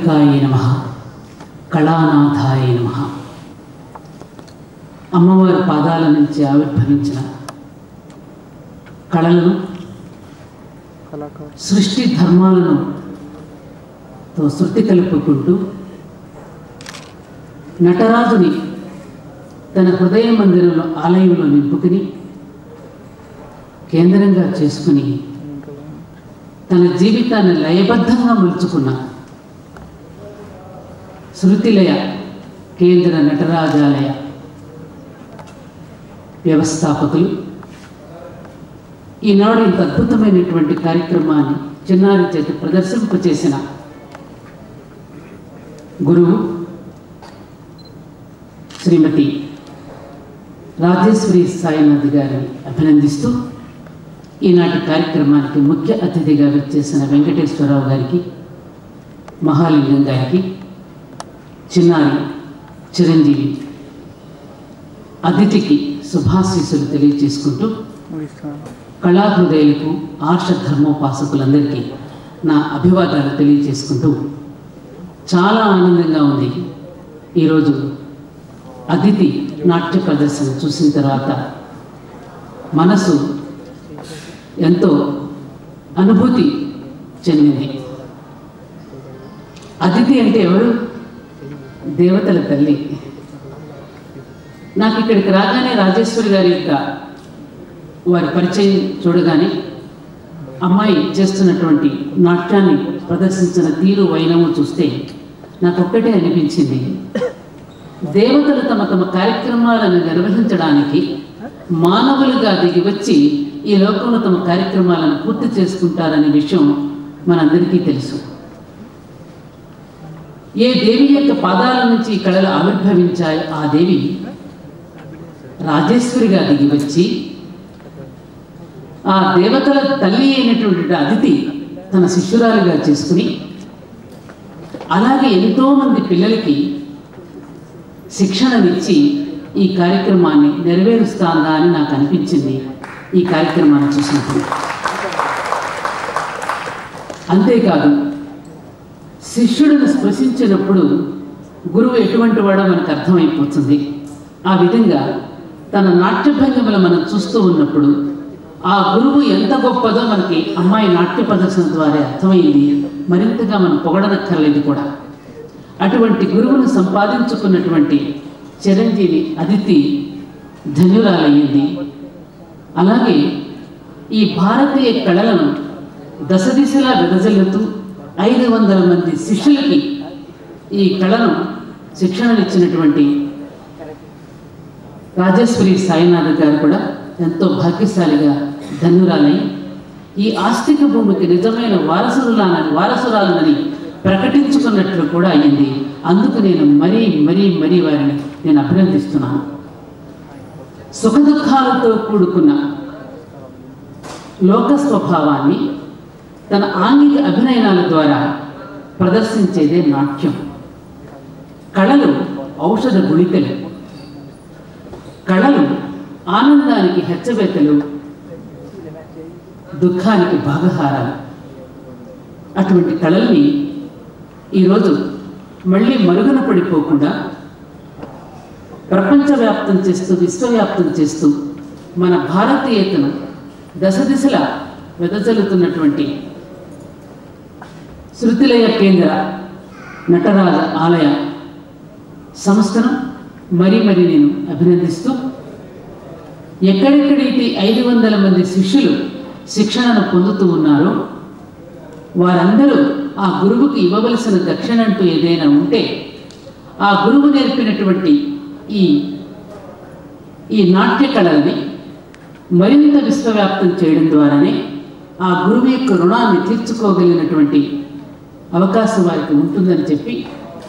కళానాయకాయ నమః, కళానాథాయ నమః. అమ్మవారి పాదాల నుంచి ఆవిర్భవించిన కళలను, సృష్టి ధర్మాలను శృతి కలుపుకుంటూ నటరాజుని తన హృదయ మందిరంలో ఆలయంలో నింపుకుని కేంద్రంగా చేసుకుని తన జీవితాన్ని లయబద్ధంగా మలుచుకున్న శృతిలయ కేంద్ర నటరాజాలయ వ్యవస్థాపకులు ఈనాడు ఇంత అద్భుతమైనటువంటి కార్యక్రమాన్ని చిన్నారి చేత ప్రదర్శింపచేసిన గురువు శ్రీమతి రాజేశ్వరి సాయినాథ్ గారిని అభినందిస్తూ ఈనాటి కార్యక్రమానికి ముఖ్య అతిథిగా విచ్చేసిన వెంకటేశ్వరరావు గారికి, మహాలింగం గారికి, చిన్నారి చిరంజీవి అతిథికి శుభాశీస్సులు తెలియజేసుకుంటూ కళాహృదయులకు, ఆర్ష ధర్మోపాసకులందరికీ నా అభివాదాలు తెలియజేసుకుంటూ చాలా ఆనందంగా ఉంది. ఈరోజు అతిథి నాట్య ప్రదర్శన చూసిన తర్వాత మనసు ఎంతో అనుభూతి చెందింది. అతిథి అంటే ఎవరు? దేవతల తల్లి. నాకు ఇక్కడికి రాగానే రాజేశ్వరి గారి యొక్క వారి పరిచయం చూడగానే అమ్మాయి చేస్తున్నటువంటి నాట్యాన్ని ప్రదర్శించిన తీరు, వైనము చూస్తే నాకు ఒక్కటే అనిపించింది, దేవతలు తమ తమ కార్యక్రమాలను నిర్వహించడానికి మానవులుగా దిగి వచ్చి ఈ లోకంలో తమ కార్యక్రమాలను పూర్తి చేసుకుంటారనే విషయం మనందరికీ తెలుసు. ఏ దేవి యొక్క పాదాల నుంచి ఈ కళలు ఆవిర్భవించాయి, ఆ దేవి రాజేశ్వరిగా దిగి వచ్చి ఆ దేవతల తల్లి అయినటువంటి అదితి తన శిష్యురాలుగా చేసుకుని అలాగే ఎంతోమంది పిల్లలకి శిక్షణనిచ్చి ఈ కార్యక్రమాన్ని నెరవేరుస్తాందా అని నాకు అనిపించింది ఈ కార్యక్రమాన్ని చూసినప్పుడు. అంతేకాదు, శిష్యుడిని స్పృశించినప్పుడు గురువు ఎటువంటి వాడో మనకు అర్థమైపోతుంది. ఆ విధంగా తన నాట్యభంగిమలు మనం చూస్తూ ఉన్నప్పుడు ఆ గురువు ఎంత గొప్పదో మనకి అమ్మాయి నాట్య ప్రదర్శన ద్వారా అర్థమైంది. మరింతగా మనం పొగడనక్కర్లేదు కూడా. అటువంటి గురువును సంపాదించుకున్నటువంటి చిరంజీవి అదితి ధన్యురాలయ్యింది. అలాగే ఈ భారతీయ కళలను దశ దిశలా వెదజల్లుతూ 500 మంది శిష్యులకి ఈ కళను శిక్షణనిచ్చినటువంటి రాజేశ్వరి సాయినాథ్ గారు కూడా ఎంతో భాగ్యశాలిగా ధన్యురాలై ఈ ఆస్తిక భూమికి నిజమైన వారసురాలని ప్రకటించుకున్నట్లు కూడా అయ్యింది. అందుకు నేను మరీ వారిని నేను అభినందిస్తున్నాను. సుఖదుఖాలతో కూడుకున్న లోక స్వభావాన్ని తన ఆంగిక అభినయనాల ద్వారా ప్రదర్శించేదే నాట్యం. కళలు ఔషధ గుళికలు, కళలు ఆనందానికి హెచ్చవేతలు, దుఃఖానికి భాగహారాలు. అటువంటి కళల్ని ఈరోజు మళ్ళీ మరుగున పడిపోకుండా ప్రపంచవ్యాప్తం చేస్తూ, విశ్వవ్యాప్తం చేస్తూ మన భారతీయతను దశ దిశలా వెదజల్లుతున్నటువంటి శృతిలయ కేంద్ర నటరాజ ఆలయ సంస్థను మరీ నేను అభినందిస్తూ, ఎక్కడెక్కడైతే 500 మంది శిష్యులు శిక్షణను పొందుతూ ఉన్నారో వారందరూ ఆ గురువుకి ఇవ్వవలసిన దక్షిణ అంటూ ఏదైనా ఉంటే ఆ గురువు నేర్పినటువంటి ఈ నాట్య కళలని మరింత విశ్వవ్యాప్తం చేయడం ద్వారానే ఆ గురువు యొక్క రుణాన్ని తీర్చుకోగలిగినటువంటి అవకాశం వారికి ఉంటుందని చెప్పి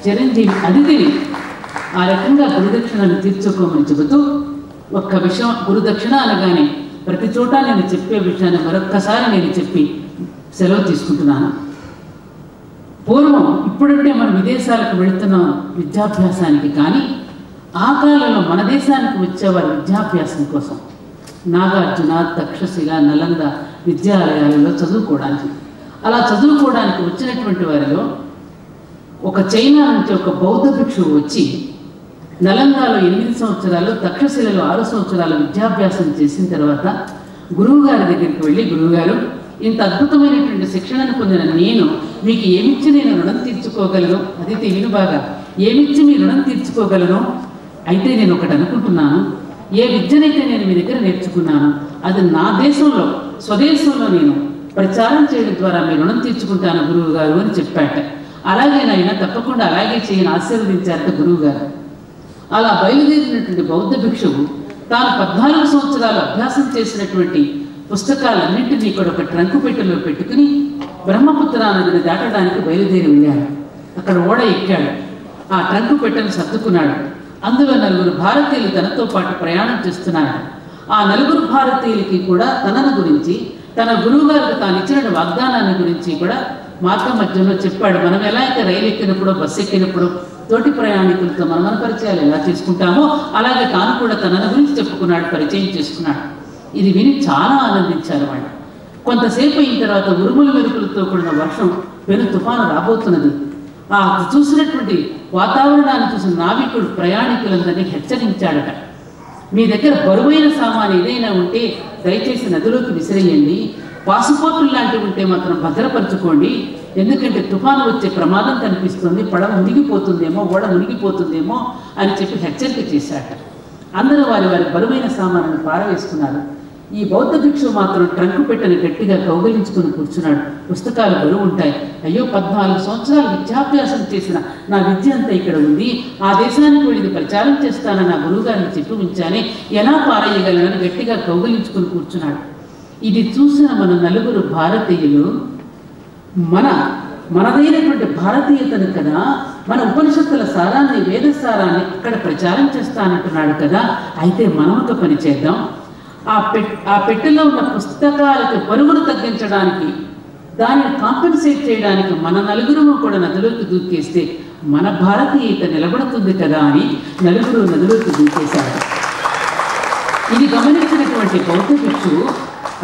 చిరంజీవి అతిథిని ఆ రకంగా గురుదక్షిణను తీర్చుకోమని చెబుతూ, ఒక్క విషయం గురుదక్షిణ అనగానే ప్రతి చోట నేను చెప్పే విషయాన్ని మరొక్కసారి నేను చెప్పి సెలవు తీసుకుంటున్నాను. పూర్వం ఇప్పుడంటే మనం విదేశాలకు వెళుతున్నాం విద్యాభ్యాసానికి, కానీ ఆ కాలంలో మన దేశానికి వచ్చేవారు విద్యాభ్యాసం కోసం నాగార్జున, తక్షశిల, నలంద విద్యాలయాలలో చదువుకోవడానికి. అలా చదువుకోవడానికి వచ్చినటువంటి వారిలో ఒక చైనా నుంచి ఒక బౌద్ధ భిక్షువు వచ్చి నలంగాలో 8 సంవత్సరాలు, తక్షశిలలో 6 సంవత్సరాలు విద్యాభ్యాసం చేసిన తర్వాత గురువుగారి దగ్గరికి వెళ్ళి, గురువుగారు, ఇంత అద్భుతమైనటువంటి శిక్షణను పొందిన నేను మీకు ఏమిచ్చి నేను రుణం తీర్చుకోగలను? అదితి విను బాగా, ఏమిచ్చి మీ రుణం తీర్చుకోగలను? అయితే నేను ఒకటి అనుకుంటున్నాను, ఏ విద్యనైతే నేను మీ దగ్గర నేర్చుకున్నాను అది నా దేశంలో, స్వదేశంలో నేను ప్రచారం చేయడం ద్వారా మీ రుణం తీర్చుకుంటాను గురువు గారు అని చెప్పాట. అలాగే నాయన, తప్పకుండా అలాగే చేయని ఆశీర్వదించారట గురువు గారు. అలా బయలుదేరినటువంటి బౌద్ధ భిక్షువు తాను 14 సంవత్సరాలు అభ్యాసం చేసినటువంటి పుస్తకాలన్నింటినీ కూడా ఒక ట్రంకు పెట్టెలో పెట్టుకుని బ్రహ్మపుత్ర నదిని దాటడానికి బయలుదేరి వెళ్ళాడు. అక్కడ ఓడ ఎక్కాడు. ఆ ట్రంకు పెట్టెను సర్దుకున్నాడు. అందులో 4 భారతీయులు తనతో పాటు ప్రయాణం చేస్తున్నారు. ఆ 4 భారతీయులకి కూడా తనను గురించి, తన గురువు గారికి తాను ఇచ్చిన వాగ్దానాన్ని గురించి కూడా మార్గం మధ్యలో చెప్పాడు. మనం ఎలా అయితే రైలు ఎక్కినప్పుడు, బస్సు ఎక్కినప్పుడు తోటి ప్రయాణికులతో మన పరిచయాలు ఎలా చేసుకుంటామో అలాగే తాను కూడా తనను గురించి చెప్పుకున్నాడు, పరిచయం చేసుకున్నాడు. ఇది విని చాలా ఆనందించారు వాళ్ళు. కొంతసేపు అయిన తర్వాత ఉరుములు మెరుపులతో కూడిన వర్షం, పెను తుఫాను రాబోతున్నది. ఆ చూసినటువంటి వాతావరణాన్ని చూసిన నావికుడు ప్రయాణికులందరినీ హెచ్చరించాడట. మీ దగ్గర బరువైన సామాను ఏదైనా ఉంటే దయచేసి నదిలోకి విసిరేయండి, పాసుపోర్టులు లాంటివి ఉంటే మాత్రం భద్రపరచుకోండి, ఎందుకంటే తుఫాను వచ్చే ప్రమాదం కనిపిస్తుంది, పడవ మునిగిపోతుందేమో, ఓడ మునిగిపోతుందేమో అని చెప్పి హెచ్చరిక చేశాట. అందరూ వారి వారి బరువైన సామాను పారవేసుకున్నారు. ఈ బౌద్ధ భిక్షువు మాత్రం ట్రంకు పెట్టెను గట్టిగా కౌగలించుకుని కూర్చున్నాడు. పుస్తకాలు బరువు ఉంటాయి. అయ్యో, 14 సంవత్సరాలు విద్యాభ్యాసం చేసిన నా విద్య అంతా ఇక్కడ ఉంది, ఆ దేశానికి వెళ్ళి ప్రచారం చేస్తానని నా గురువుగారిని చెప్పి ఉంచానే, ఎలా పారేయగలనని గట్టిగా కౌగలించుకుని కూర్చున్నాడు. ఇది చూసిన మన 4 భారతీయులు మనదైనటువంటి భారతీయతను కదా, మన ఉపనిషత్తుల సారాన్ని, వేద సారాన్ని అక్కడ ప్రచారం చేస్తానంటున్నాడు కదా, అయితే మనం ఒక పని చేద్దాం. ఆ పెట్టెలో ఉన్న పుస్తకాలకు బరువును తగ్గించడానికి, దానిని కాంపెన్సేట్ చేయడానికి మన 4 కూడా నదిలోకి దూకేస్తే మన భారతీయత నిలబడుతుంది కదా అని 4 నదిలోకి దూకేశారు. ఇది గమనించినటువంటి బౌద్ధ భిక్షువు,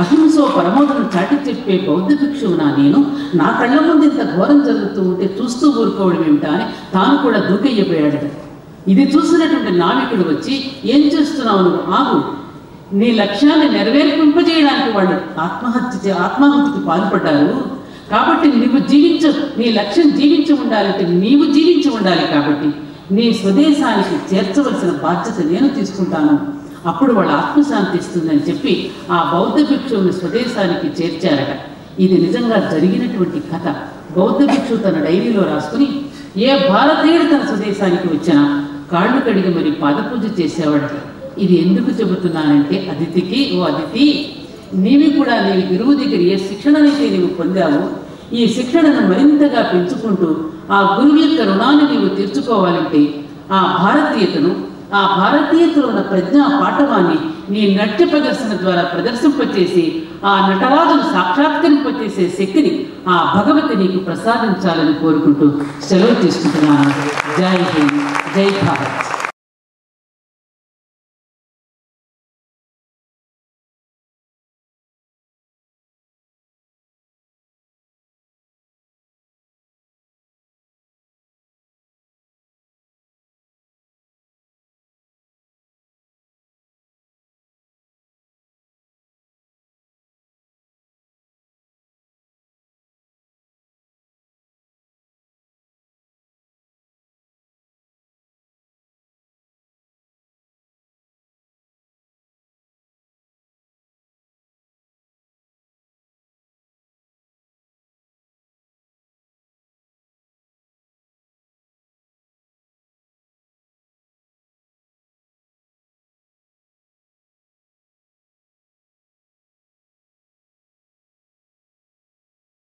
అహింసో పరమోదను చాటి చెప్పే బౌద్ధ భిక్షువునా నేను, నా కళ్ళ ముందు ఇంత ఘోరం జరుగుతూ ఉంటే చూస్తూ ఊరుకోవడం ఏమిటా అని తాను కూడా దూకయ్యపోయాడట. ఇది చూసినటువంటి నావికుడు వచ్చి, ఏం చేస్తున్నావు నువ్వు, ఆగు, నీ లక్ష్యాన్ని నెరవేర్పింపజేయడానికి వాళ్ళు ఆత్మహత్యకి పాల్పడ్డారు కాబట్టి నువ్వు నీ లక్ష్యం జీవించి ఉండాలంటే నీవు జీవించి ఉండాలి, కాబట్టి నీ స్వదేశానికి చేర్చవలసిన బాధ్యత నేను తీసుకుంటాను, అప్పుడు వాళ్ళ ఆత్మశాంతి ఇస్తుందని చెప్పి ఆ బౌద్ధ భిక్షువుని స్వదేశానికి చేర్చారట. ఇది నిజంగా జరిగినటువంటి కథ. బౌద్ధ భిక్షువు తన డైరీలో రాసుకుని ఏ భారతీయుడు తన స్వదేశానికి వచ్చినా కాళ్ళు కడిగి మరి పాదపూజ చేసేవాడట. ఇది ఎందుకు చెబుతున్నానంటే, అదితికి, ఓ అదితి, నీవి కూడా నీవి గురువు దగ్గర ఏ శిక్షణనైతే నీవు పొందావో ఈ శిక్షణను మరింతగా పెంచుకుంటూ ఆ గురువు యొక్క రుణాన్ని నీవు తీర్చుకోవాలంటే ఆ భారతీయతలో ఉన్న ప్రజ్ఞా పాఠవాన్ని నీ నాట్య ప్రదర్శన ద్వారా ప్రదర్శింపచేసి ఆ నటరాజును సాక్షాత్కరింపచేసే శక్తిని ఆ భగవతి నీకు ప్రసాదించాలని కోరుకుంటూ సెలవు తీసుకుంటున్నాను. జై హింద్, జై భారత్.